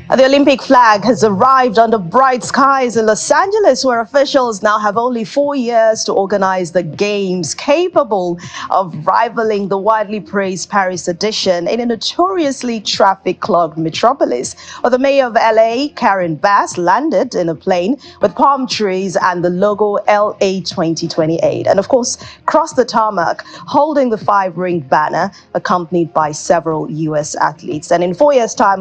The Olympic flag has arrived under bright skies in Los Angeles, where officials now have only 4 years to organize the Games, capable of rivaling the widely praised Paris edition in a notoriously traffic-clogged metropolis. Well, the mayor of LA, Karen Bass, landed in a plane with palm trees and the logo LA 2028, and of course, crossed the tarmac holding the 5-ring banner, accompanied by several U.S. athletes. And in 4 years' time,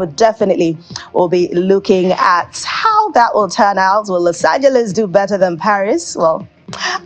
we'll be looking at how that will turn out. Will Los Angeles do better than Paris? Well,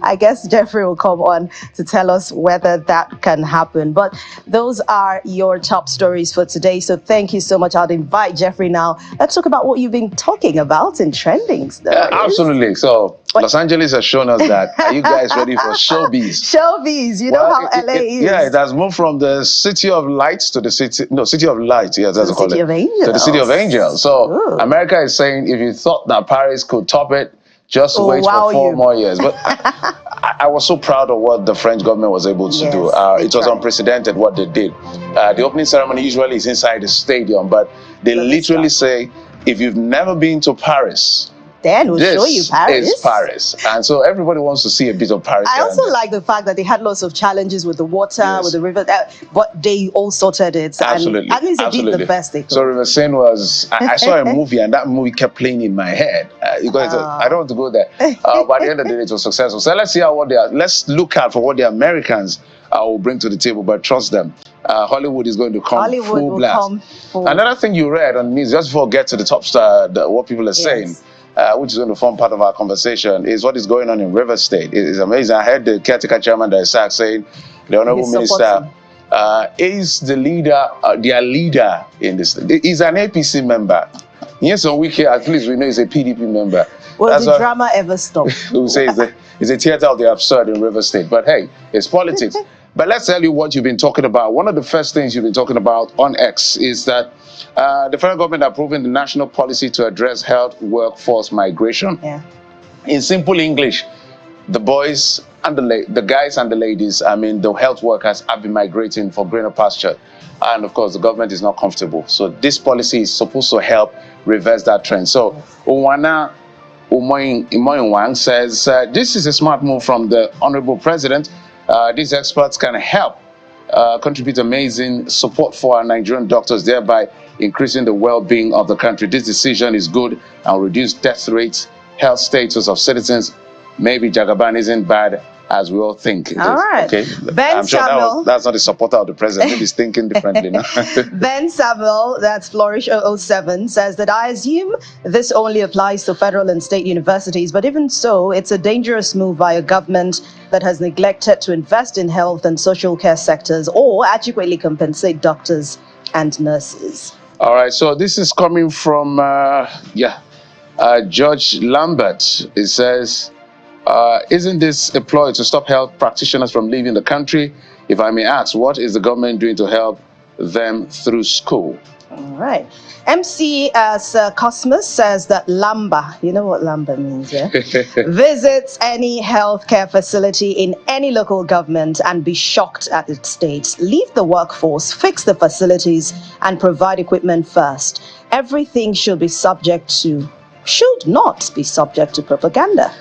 I guess Jeffrey will come on to tell us whether that can happen. But those are your top stories for today. So thank you so much. I'll invite Jeffrey now. Let's talk about what you've been talking about in trending stories. Absolutely. So Los Angeles has shown us that. Are you guys ready for showbiz? Showbiz. You know how LA is. Yeah, it has moved from the city of lights to the city of light. Yes, that's what call it. To the city of angels. So Ooh. America is saying, if you thought that Paris could top it, just wait for 4 more years. But I was so proud of what the French government was able to do. It was unprecedented what they did. The opening ceremony usually is inside the stadium, but they literally say, if you've never been to Paris, then we'll show you Paris. Is Paris. And so everybody wants to see a bit of Paris. I also like the fact that they had lots of challenges with the water, with the river, but they all sorted it. Absolutely. And at least they did the best they could. So River Seine was, I saw a movie and that movie kept playing in my head. Because I don't want to go there. But at the end of the day, it was successful. So let's see let's look out for what the Americans will bring to the table, but trust them. Hollywood is going to come full blast. Another thing you read on news, just before we get to the top star, what people are saying, which is going to form part of our conversation, is what is going on in River State. It is amazing. I heard the caretaker chairman that is saying the honorable minister is the leader, their leader in this. He's an APC member. Yes, on week here, at least we know he's a PDP member. Will the drama ever stop? We say it's a theater of the absurd in River State. But hey, it's politics. But let's tell you what you've been talking about. One of the first things you've been talking about on X is that the federal government approving the national policy to address health workforce migration. Yeah. In simple English, the boys and the guys and the ladies, I mean, the health workers have been migrating for greener pasture. And of course, the government is not comfortable. So this policy is supposed to help reverse that trend. So Owana Imoyinwang says, this is a smart move from the Honorable President. These experts can help contribute amazing support for our Nigerian doctors, thereby increasing the well-being of the country. This decision is good and will reduce death rates, health status of citizens. Maybe Jagaban isn't bad as we all think. All right. Okay. Ben Samuel. That's not a supporter of the president. Maybe he's thinking differently now. Ben Samuel, that's Flourish 007, says that I assume this only applies to federal and state universities, but even so, it's a dangerous move by a government that has neglected to invest in health and social care sectors or adequately compensate doctors and nurses. All right. So this is coming from, Judge Lambert. It says, isn't this a ploy to stop health practitioners from leaving the country? If I may ask, what is the government doing to help them through school? All right. MC Sir Cosmos says that Lamba, you know what Lamba means, yeah? Visits any healthcare facility in any local government and be shocked at its state. Leave the workforce, fix the facilities, and provide equipment first. Everything should not be subject to propaganda.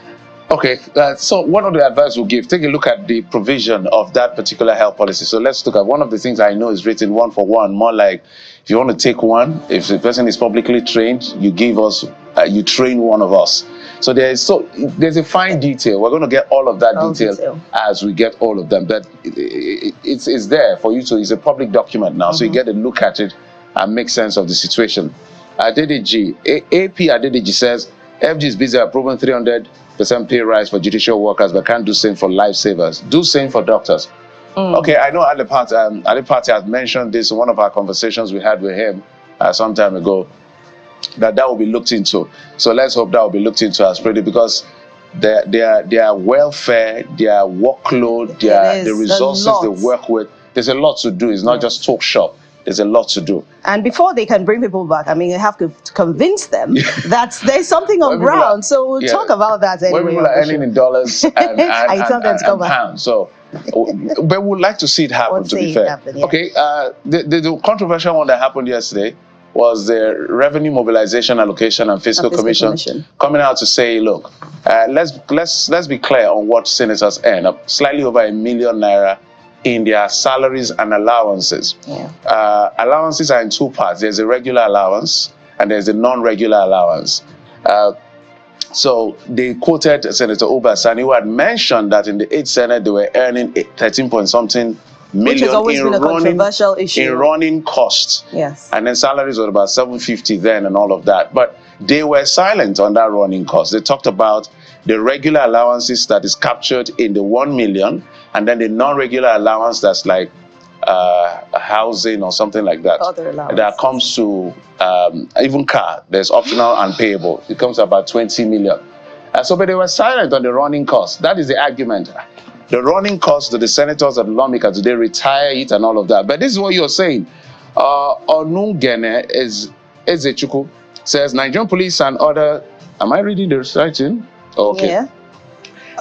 Okay, so one of the advice we'll give, take a look at the provision of that particular health policy. So let's look at one of the things I know is written one for one, more like if you want to take one, if the person is publicly trained, you give us, you train one of us. So there's a fine detail. We're going to get all of that detail as we get all of them. But it's there for you to, it's a public document now, so you get a look at it and make sense of the situation. Adedeji, AP Adedeji says, FG is busy approving 300% pay rise for judicial workers, but can't do same for lifesavers. Do same for doctors. Okay, I know Ali Pate has mentioned this in one of our conversations we had with him some time ago, that will be looked into. So let's hope that will be looked into as pretty, because their welfare, their workload, the resources they work with, there's a lot to do. It's not just talk shop. There's a lot to do. And before they can bring people back, I mean, you have to convince them that there's something on ground. So we'll talk about that anyway. When people are earning in dollars and pounds. So, but we'd like to see it happen, to be fair. Okay, the controversial one that happened yesterday, was the Revenue Mobilization Allocation and Fiscal Commission coming out to say, look, let's be clear on what senators earn, slightly over ₦1 million in their salaries and allowances. Yeah. Allowances are in two parts. There's a regular allowance and there's a non-regular allowance. So they quoted Senator Obasani, who had mentioned that in the 8th Senate they were earning 13 point something million, which has always been a controversial issue. In running costs. Yes. And then salaries were about 750 then and all of that. But they were silent on that running cost. They talked about the regular allowances that is captured in the 1 million, and then the non-regular allowance that's like housing or something like that. Other allowance. That comes to even car, there's optional and payable. It comes to about 20 million. So, but they were silent on the running cost. That is the argument. The running cost to the senators and lawmakers, do they retire it and all of that? But this is what you're saying. Onungene Ezechuku says Nigerian police and other. Am I reading the right thing? Okay. Yeah.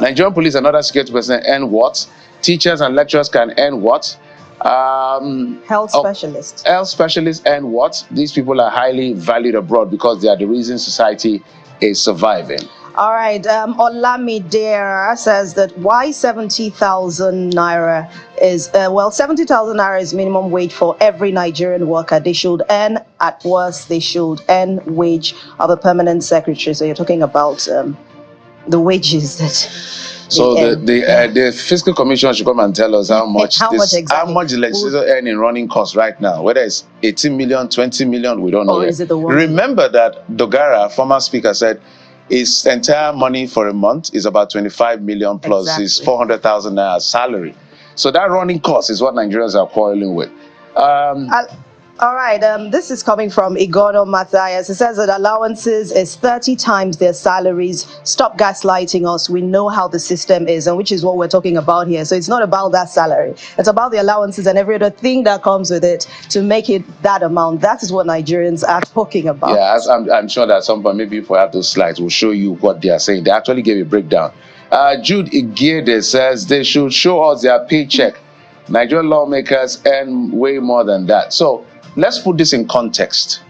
Nigerian police and other security personnel earn what? Teachers and lecturers can earn what? Health specialists. Health specialists earn what? These people are highly valued abroad because they are the reason society is surviving. All right. Olamide says that why 70,000 naira is 70,000 naira is minimum wage for every Nigerian worker. They should earn, at worst, they should earn wage of a permanent secretary. So you're talking about the wages that. So the fiscal commission should come and tell us how much the legislature earn in running costs right now. Whether it's 18 million, 20 million, we don't know. Or is it the one? Remember that Dogara, former speaker, said his entire money for a month is about 25 million plus his 400,000 naira salary. So that running cost is what Nigerians are quarreling with. All right, this is coming from Igono Matthias. It says that allowances is 30 times their salaries. Stop gaslighting us. We know how the system is, and which is what we're talking about here. So it's not about that salary. It's about the allowances and every other thing that comes with it to make it that amount. That is what Nigerians are talking about. Yeah, I'm sure that at some point, maybe if we have those slides, we'll show you what they are saying. They actually gave a breakdown. Jude Igede says they should show us their paycheck. Nigerian lawmakers earn way more than that. So let's put this in context.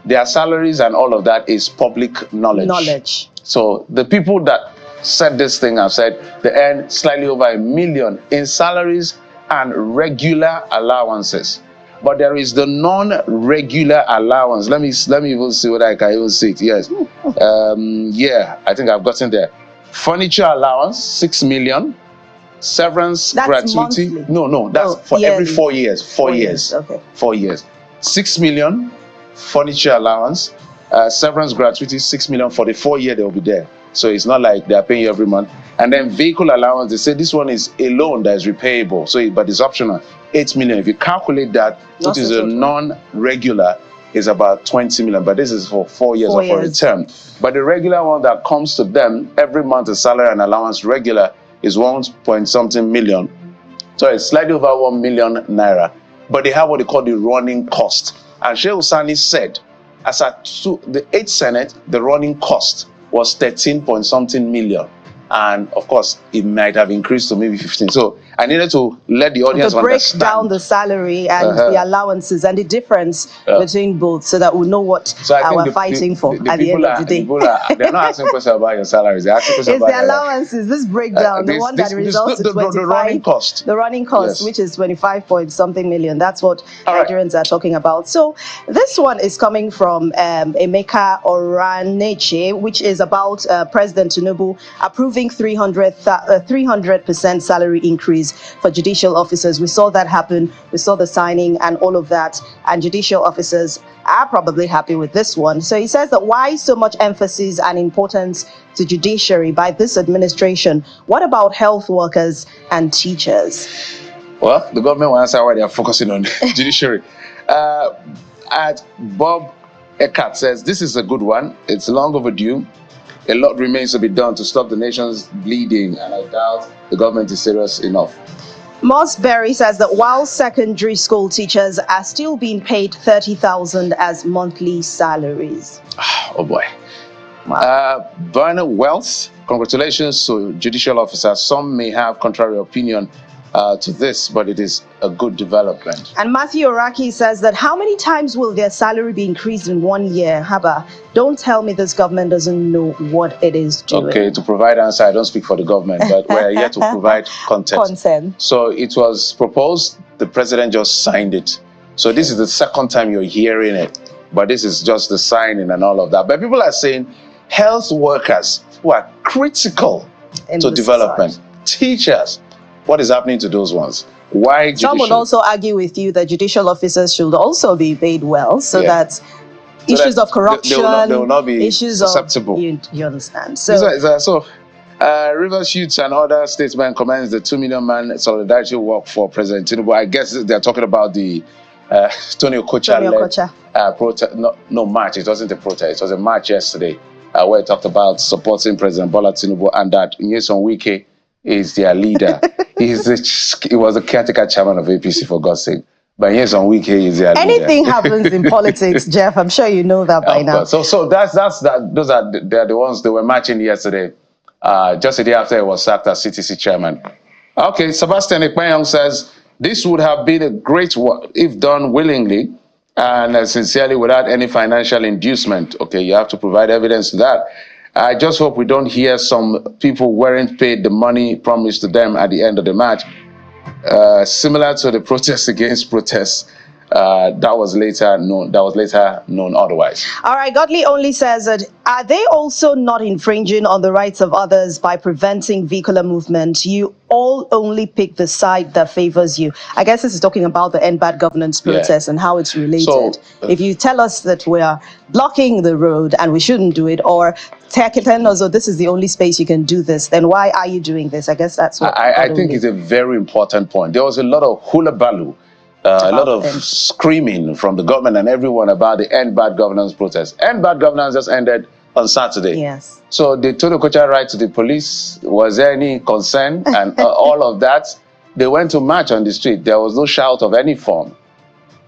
Their salaries and all of that is public knowledge. So the people that said this thing have said they earn slightly over $1 million in salaries and regular allowances. But there is the non-regular allowance. Let me even see what I can even see it. Yes. Yeah, I think I've gotten there. Furniture allowance, 6 million. Severance gratuity. Monthly. No, that's for yearly. every 4 years. 4 years. Okay. 4 years. 6 million furniture allowance, severance gratuity, 6 million for the 4 year they will be there. So it's not like they are paying you every month. And then vehicle allowance, they say this one is a loan that is repayable. So, but it's optional. 8 million. If you calculate that, which is a non-regular, is about 20 million. But this is for 4 years or for a term. But the regular one that comes to them every month, the salary and allowance regular is 1 point something million. So it's slightly over 1 million naira. But they have what they call the running cost. And Sheikh Usani said, as at the 8th Senate, the running cost was 13 point something million. And of course, it might have increased to maybe 15. So I needed to let the audience understand. To break down the salary and the allowances and the difference between both so that we know what we're fighting for at the end of the day. They're not asking questions about your salaries. They're asking questions about the allowances. This breakdown, the one that results in 25. The running cost. The running cost, which is 25 point something million. That's what Nigerians are talking about. So this one is coming from Emeka Oraneche, which is about President Tinubu approving 300% salary increase for judicial officers. We saw that happen. We saw the signing and all of that. And judicial officers are probably happy with this one. So he says that why so much emphasis and importance to judiciary by this administration? What about health workers and teachers? Well, the government will answer why they are focusing on judiciary. Bob Eckert says this is a good one. It's long overdue. A lot remains to be done to stop the nation's bleeding, and I doubt the government is serious enough. Moss Berry says that while secondary school teachers are still being paid 30,000 as monthly salaries. Oh boy. Wow. Bernard Wells, congratulations to judicial officers. Some may have contrary opinion to this, but it is a good development. And Matthew Oraki says that how many times will their salary be increased in 1 year? Haba, don't tell me this government doesn't know what it is doing. Okay, to provide answer, I don't speak for the government, but we're here to provide content. So it was proposed, the president just signed it. So this is the second time you're hearing it, but this is just the signing and all of that. But people are saying health workers who are critical to development, teachers, what is happening to those ones? Why judicial? Some would also argue with you that judicial officers should also be paid well, so that issues of corruption, they will not be issues susceptible. Of you understand. So Rivers Youths and other statesmen commends the 2 million man solidarity walk for President Tinubu. I guess they're talking about the Tony Okocha protest. No march. It wasn't a protest. It was a march yesterday where it talked about supporting President Bola Tinubu and that Nyesom Wike is their leader. He was the caretaker chairman of APC, for God's sake. But Nyesom Wike is their leader. Anything happens in politics, Jeff. I'm sure you know that by now. So that's that. They're the ones that were marching yesterday, just a day after he was sacked as CTC chairman. Okay, Sebastian Ekpenyong says this would have been a great work if done willingly and sincerely without any financial inducement. Okay, you have to provide evidence to that. I just hope we don't hear some people weren't paid the money promised to them at the end of the match. Similar to the protest against protests, that was later known otherwise. All right, Godly only says that are they also not infringing on the rights of others by preventing vehicular movement? You all only pick the side that favors you. I guess this is talking about the End Bad Governance protest and how it's related. So, if you tell us that we are blocking the road and we shouldn't do it, or telling us, oh, this is the only space you can do this, then why are you doing this? I guess that's what I think it's a very important point. There was a lot of hula-baloo, a lot of screaming from the government and everyone about the End Bad Governance protest. End Bad Governance just ended on Saturday. Yes. So they told Okocha right to the police. Was there any concern? And all of that. They went to march on the street. There was no shout of any form.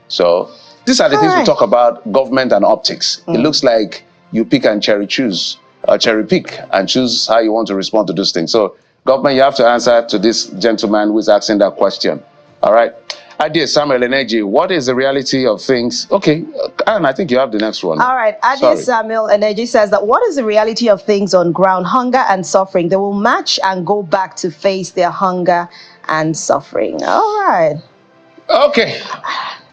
So these are the things we talk about, government and optics. It looks like you pick and cherry pick and choose how you want to respond to those things. So government, you have to answer to this gentleman who is asking that question. All right. Ade Samuel Energy, what is the reality of things? Okay, and I think you have the next one. All right, Ade Samuel Energy says that what is the reality of things on ground? Hunger and suffering. They will match and go back to face their hunger and suffering. All right. Okay.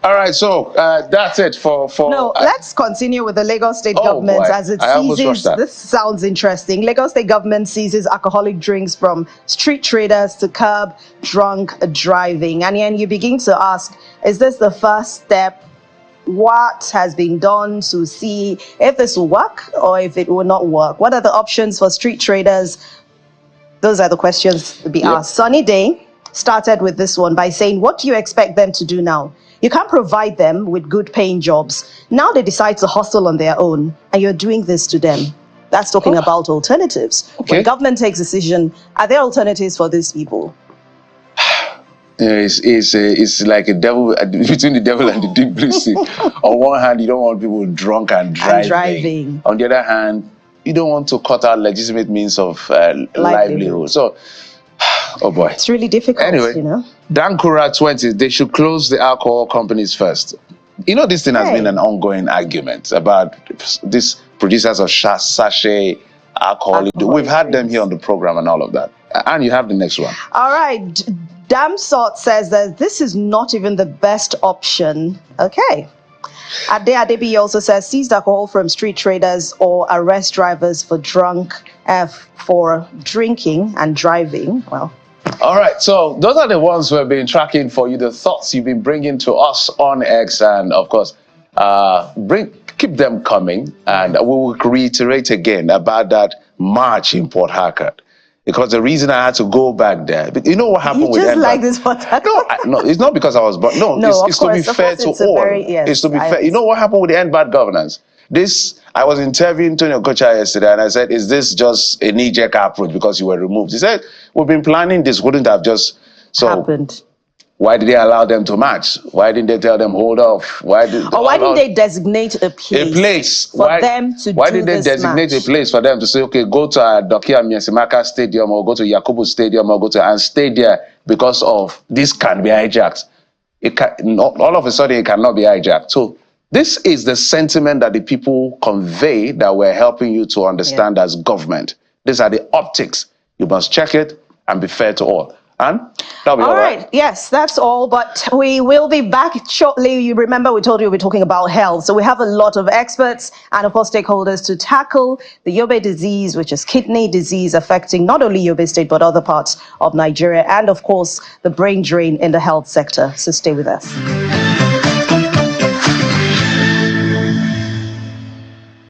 All right, so that's it for No, let's continue with the Lagos State government as it seizes. This sounds interesting. Lagos State government seizes alcoholic drinks from street traders to curb drunk driving. And then you begin to ask, is this the first step? What has been done to see if this will work or if it will not work? What are the options for street traders? Those are the questions to be asked. Sunny Day started with this one by saying, what do you expect them to do now? You can't provide them with good paying jobs. Now they decide to hustle on their own, and you're doing this to them. That's talking about alternatives. When government takes decision, are there alternatives for these people? It's like a devil between the devil and the deep blue sea. On one hand, you don't want people drunk and driving. On the other hand, you don't want to cut out legitimate means of livelihood. So, oh boy, it's really difficult. Anyway, you know. Dankura 20, they should close the alcohol companies first. You know, this thing has been an ongoing argument about these producers of sachet alcohol. We've had them here on the program and all of that. And you have the next one. All right. Damn Salt says that this is not even the best option. Okay. Ade Adebi also says seized alcohol from street traders or arrest drivers for for drinking and driving. Well. All right, so those are the ones who have been tracking for you, the thoughts you've been bringing to us on X, and of course, keep them coming, and we will reiterate again about that march in Port Harcourt, because the reason I had to go back there, you know what happened with just like this Port Harcourt? No, it's not because I was, but it's to be fair to all. It's to be fair. You know what happened with the End Bad Governance? I was interviewing Tony Okocha yesterday, and I said, is this just a knee-jerk approach because you were removed? He said, we've been planning this, wouldn't have just happened. Why did they allow them to march? Why didn't they tell them hold off? Why didn't they designate a place for them to why do did they this designate match? a place for them to say, okay, go to Dokia Miesimaka Stadium or go to Yakubu Stadium or go to and stay there because of this can be hijacked? It can, all of a sudden it cannot be hijacked. So this is the sentiment that the people convey that we're helping you to understand as government. These are the optics. You must check it and be fair to all. And that'll be all right. Yes, that's all. But we will be back shortly. You remember we told you we're talking about health. So we have a lot of experts and, of course, stakeholders to tackle the Yobe disease, which is kidney disease affecting not only Yobe State, but other parts of Nigeria. And, of course, the brain drain in the health sector. So stay with us.